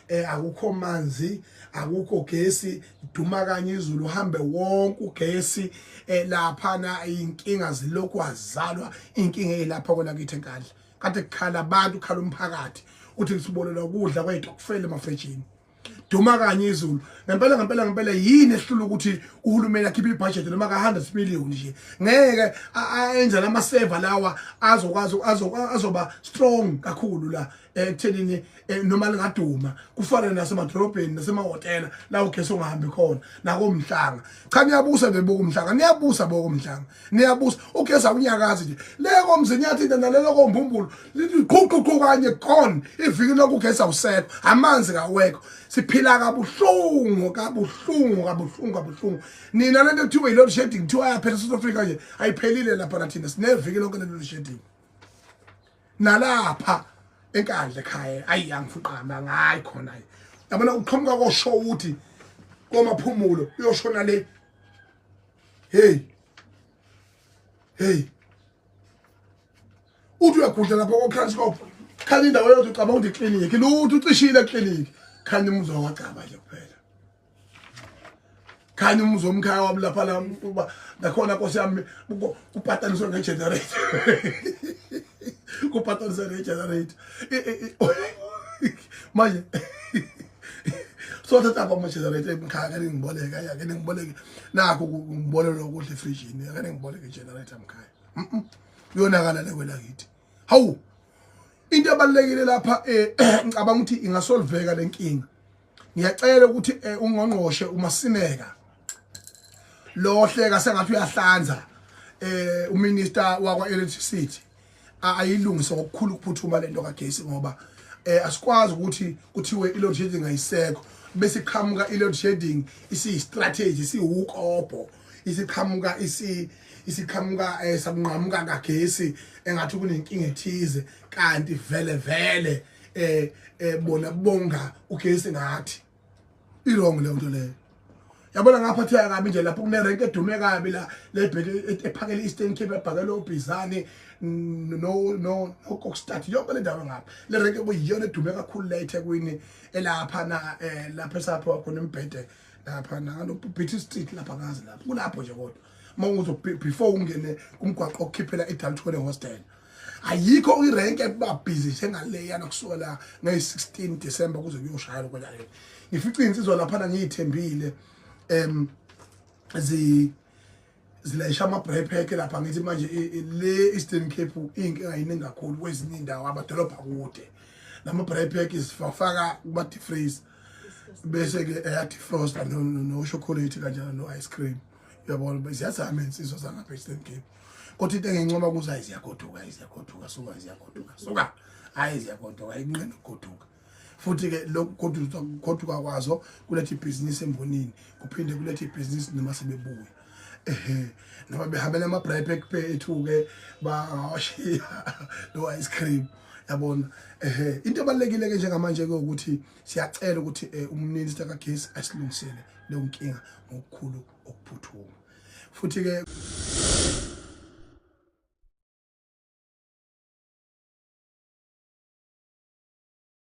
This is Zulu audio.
akukho manzi akukho gesi duma kanye izulu uhambe wonke ugesi lapha na inkinga zilokhu azalwa inkinga elapha kona kithi enkandla kade kukhala abantu khala umphakathi uthi sibolela ukudla kwethu kufele emafrijini duma kanye izulu ngempela yini ehlula ukuthi uhulumeni akhiphe ibudget noma ka 100 million nje ngeke ayenze lama server lawa azoba strong kakhulu la ekuthenini noma lingaduma kufanele nasemadrobheni nasemahotela la ugesi ungahambi khona nakomhlanga cha niyabusa nje bokumhlanga niyabusa bokumhlanga niyabusa ugesi awunyakazi nje leko mzinyathi nalelo kombumbulo liqhuqhuqhu kanye khona iviki lokugesi awusekho amanzi kawekho siphila kabuhlungu nina lento kuthiwa load shedding kuthiwa yaphela South Africa nje ayiphelile lapha nathina sineviki lonke load shedding nalapha enkandla ekhaya ayi angifuqama ngayi khona yabona uqhamuka kosho ukuthi komaphumulo uyoshona le hey uthi uyagudla lapha ko-Transcorp khanya indawo yokuthi ucabanga ukuthi clinic lutho ucishile clinic khanya umuzwa wacaba nje kuphela khanya umuzwa omkhaya wami lapha la uba nakhona Nkosi yami kupataniswa ngegenerator kupataniswa ngegenerator manje so thatha ama generator emkhaya ke ngiboleka yake ngiboleke nakho ngibolelo ukudla efrijini yake ngiboleke generator emkhaya yonakala le kwelakithi hawu into ebalekile lapha ngicabanga ukuthi ingasolveka lenkinga ngiyacela ukuthi ungqongqoshe uMasineka lo hleka sengathi uyahlanza uminister wakwa electricity ayilungise ngokukhulu ukuphuthuma lento kagesi ngoba asikwazi ukuthi kuthiwe i load shedding ayisekho bese iqhamuka i load shedding isi strategy isi ukopho isiqhamuka isiqhamuka sabunqamuka kagesi engathi kunenkinga ethize kanti vele bona bonga ugesi ngathi irong le nto leyo yabona ngaphatheka kabi nje lapho kune rank edume kabi la lebheke ephakele Eastern Cape ebhakele uBizani no Kokstad yonke le ndawo ngapha le rank ebuyiyona edume kakhulu la eThekwini elapha na lapha esapho khona imbhede lapha na no Beauty Street lapha ngazi lapho kulapho nje kodwa mawuzo before ungene kumgwaqo okukhiphela eDaltone Hostel ayikho irank eba busy njengaleya nakusuka la nge16 December kuze kuyoshaya lokho ngifica insizwa lapha ngiyithembile zilayisha ama backpack lapha ngithi manje le Eastern Cape inkinga yiningi kakhulu kwezinye indawo amadolobha kude lama backpack isifaka kuba defreeze bese ke defrost no chocolate kanjalo no ice cream yabona beziyazama insizwa zangapha Eastern Cape kodwa into engincoma kuzayi ziyagoduka suka hayi ziyagoduka ayinqene ukugoduka futhi ke lokho goduka kwazo kulethe ibhizinisi embonini kuphinde kulethe ibhizinisi noma sebebuya noma behambela ama backpack ethu ke bashiya no ice cream yabona into ebalekile ke njengamanje ke ukuthi siyacela ukuthi umminister kagesi asilungisele le nkinga ngokukhulu okuphuthuma futhi ke